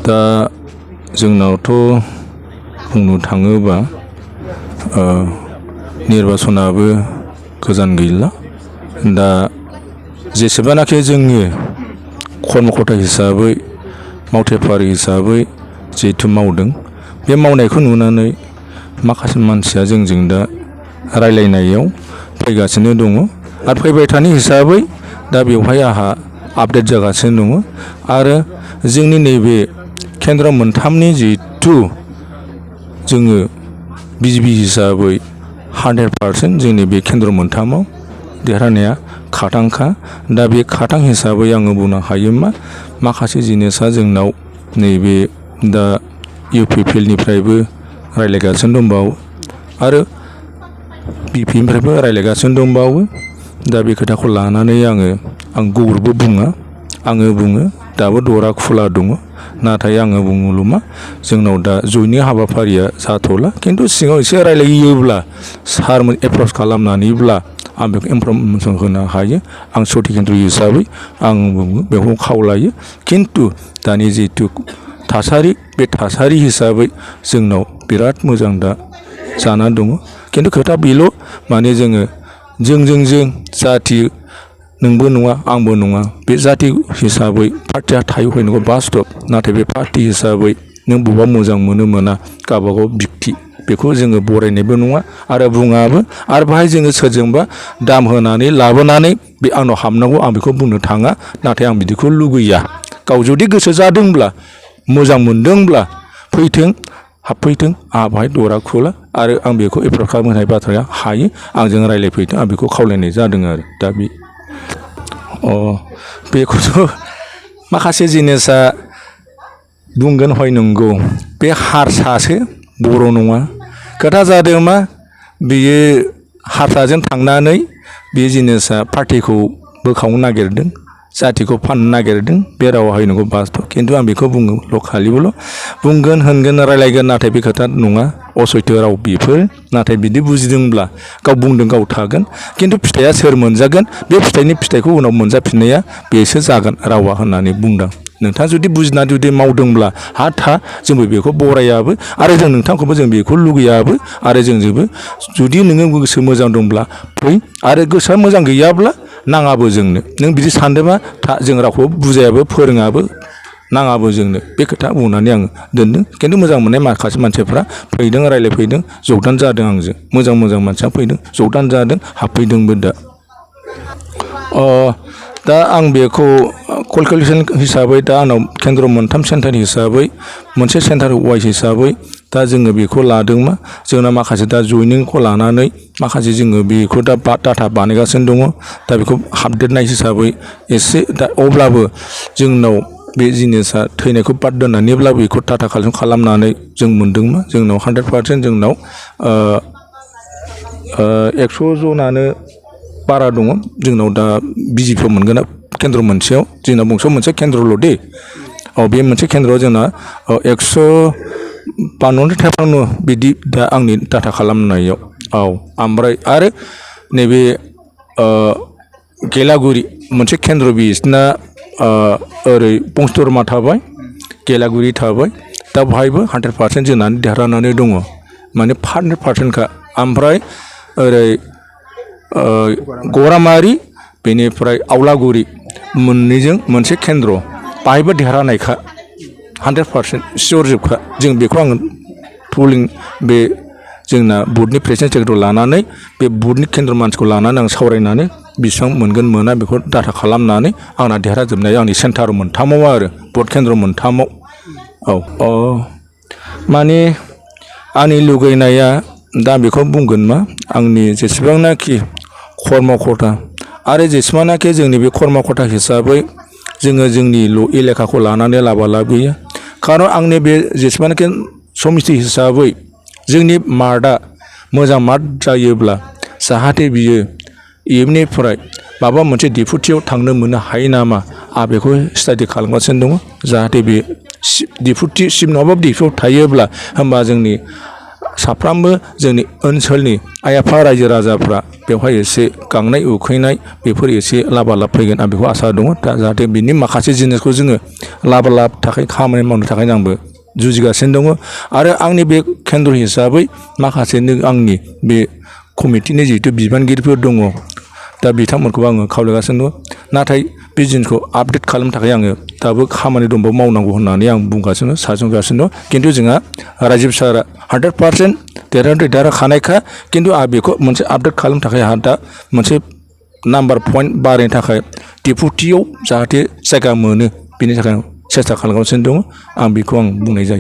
दा जोंनावथ' बुंनो थाङोबा निर्बासनाबो गोजान गैला दा जेसेबांनाखि जोंनि कर्मकर्ता हिसाबै मावथेफारि हिसाबै जिहेथु मावदों बे मावनायखौ नुनानै माखासे मानसिया जोंजों दा रायलायनायाव फैगासिनो दङ आरो फैबाय थानाय हिसाबै दा बेवहाय आहा आपडेट जागासिनो दङ आरो जोंनि नैबे केन्द्र मोनथामनि जिहेथु जोङो बिजिपि हिसाबै 100% जोंनि बे केन्द्र मोनथामाव देरहानाया खाथांखा दा बे खाथां हिसाबै आङो बुंनो हायो माखासे जिनिसा जोंनाव नैबे दा UPPLनिफ्रायबो रायलायगासिनो दंबावो आरो BPनिफ्रायबो रायलायगासिनो दंबावो दा बे खोथाखौ लानानै आं गुबुरबो बुङा आङो बुङो दाबो दरा खुला दङ नाथाय आङो बुङोल' जोंनाव दा जयनिं हाबाफारिया जाथ'ला खिन्थु सिगाङाव एसे रायलायोब्ला सारमोन एप्रच खालामनानैब्ला आं बेखौ इनफरमेसन होनो हायो आं सथि केन्द्र हिसाबै आं बुङो बेखौ खावलायो खिन्थु दानि जिहेथु थासारि बे थासारि हिसाबै जोंनाव बिराद मोजां दा जानानै दङ खिन्थु खोथा बेल' माने जोङो जों जाथि नोंबो नङा आंबो नङा बे जाथि हिसाबै पार्टिया थायो नंगौ बास्तब नाथाय बे पार्टि हिसाबै नों बबेबा मोजां मोना गावबागाव बिक्ति बेखौ जोङो बरायनायबो नङा आरो बुङाबो आरो बाहाय जोङो सोरजोंबा दाम होनानै लाबोनानै बे आंनाव हाबनांगौ आं बेखौ बुंनो थाङा नाथाय आं बिदिखौ लुगैया गाव जुदि गोसो जादोंब्ला मोजां मोनदोंब्ला फैथों हाबफैथों आंहा बाहाय दरा खुला आरो आं बेखौ एप्रच खालामहोनाय बाथ्राया हायो आंजों रायलायफैथों आं बेखौ खावलायनाय जादों आरो दा बे बेखौथ' माखासे जिनिसा बुंगोन हय नंगौ बे हारसासो बर' नङा खोथा जादों बेयो हारसाजों थांनानै बे जिनिसा पार्टिखौ बोखावनो नागिरदों जातिखौ फाननो नागिरदों बे रावा हय नंगौ बास्तब खिन्थु आं बेखौ बुङो लखालिबोल' बुंगोन होनगोन रायलायगोन नाथाय बे खोथा नङा असैथो राव बेफोर नाथाय बिदि बुजिदोंब्ला गाव बुंदों गाव थागोन खिन्थु फिथाइया सोर मोनजागोन बे फिथाइखौ उनाव मोनजाफिननाया बेसो जागोन रावा होननानै बुंदों नोंथाङा जुदि बुजिना जुदि मावदोंब्ला था जोंबो बेखौ बरायाबो आरो जों नोंथांखौबो जों बेखौ लुगैयाबो आरो जोंबो जुदि नोङो गोसो मोजां दंब्ला फै आरो गोसोआ मोजां गैयाब्ला नाङाबो जोंनो नों बिदि सानदोंबा जों रावखौ बुजायाबो फोरोङाबो नाङाबो जोंनो बे खोथा बुंनानै आं दोनदों खिन्थु मोजां मोननाय माखासे मानसिफ्रा फैदों रायलायफैदों जगदान जादों आंजों मोजां मानसिया फैदों जगदान जादों हाबफैदोंबो दा आं बेखौ केलकुलेसन हिसाबै दा आंनाव केन्द्र मोनथाम सेन्टार हिसाबै मोनसे सेन्टार वाइज हिसाबै दा जोङो बेखौ लादों जोंना माखासे दा जयनिंखौ लानानै माखासे जोङो बेखौ दा डाटा बानायगासिनो दङ दा बेखौ आपडेटनाय हिसाबै एसे दा अब्लाबो जोंनाव बे जिनिसा थैनायखौ बाद दोननानैब्लाबो बेखौ डाटा कालेक्सन खालामनानै जों मोनदों जोंनाव 100% जोंनाव 100 जनानो बारा दङ जोंनाव दा बिजिपिआव मोनगोन केन्द्र मोनसेयाव जोंना बंस'आव मोनसे केन्द्रल' दे बे मोनसे केन्द्रआव जोंना 152 बिदि दा आंनि डाटा खालामनायाव ओमफ्राय आरो नैबे गेलागुरि मोनसे केन्द्र बिसिना ओरै बंसदरमा थाबाय गेलागुरि थाबाय दा बेवहायबो 100% जोंनानै देरहानानै दङ माने 100%खा ओमफ्राय ओरै गरामारि बेनिफ्राय आवलागुरि मोननैजों मोनसे केन्द्र बाहायबो देरहानायखा 100% सियर जोबखा जों बेखौ आङो पुलिं बे जोंना बुथनि प्रेसिडेन्ट सेक्रेटारि लानानै बे बुथनि केन्द्र मानसिखौ लानानै आं सावरायनानै बेसेबां मोनगोन मोना बेखौ डाटा खालामनानै आंना देरहाजोबनाय आंनि सेन्टार मोनथामाव आरो भट केन्द्र मोनथामाव माने आंनि लुगैनाया दा बेखौ बुंगोन आंनि जेसेबांनाखि कर्मकर्ता आरो जेसेबांनाखि जोंनि बे कर्मकर्ता हिसाबै जोङो जोंनि एलेखाखौ लानानै लाबोयो खारन आंनि बे जेसेबांनाखि समिति हिसाबै जोंनि मार्कआ मोजां मार्क जायोब्ला जाहाथे बियो इयुननिफ्राय माबा मोनसे डिपुटियाव थांनो मोननो हायो नामा आं बेखौ स्टाडि खालामगासिनो दङ जाहाथे बे डिपुटि सिम नङाबा डिपुटियाव थायोब्ला होमबा जोंनि साफ्रोमबो जोंनि ओनसोलनि आइ आफा रायजो राजाफ्रा बेवहाय एसे गांनाय उखैनाय बेफोर एसे लाबा लाब फैगोन आं बेखौ आसा दङ दा जाहाथे बिनि माखासे जिनिसखौ जोङो लाबा लाब थाखाय खामानि मावनो थाखाय आंबो जुजिगासिनो दङ आरो आंनि बे केन्द्र हिसाबै माखासे आंनि बे कमिटिनि जिहेतु बिबानगिरिफोर दङ दा बिथांमोनखौ आङो खावलायगासिनो दङ नाथाय बे जिनिसखौ आपडेट खालामनो थाखाय आङो दाबो खामानि दंबावो मावनांगौ होननानै आं बुंगासिनो साजुगासिनो दं खिन्थु जोंहा राजिब सारा 100% देरहाखानायखा खिन्थु आं बेखौ मोनसे आपडेट खालामनो थाखाय आंहा दा मोनसे नाम्बार पइन्ट बारायनो थाखाय डेपुटियाव जाहाथे जायगा मोनो बेनि थाखाय सेस्था खालामगासिनो दङ आं बेखौ बुंनाय जायो।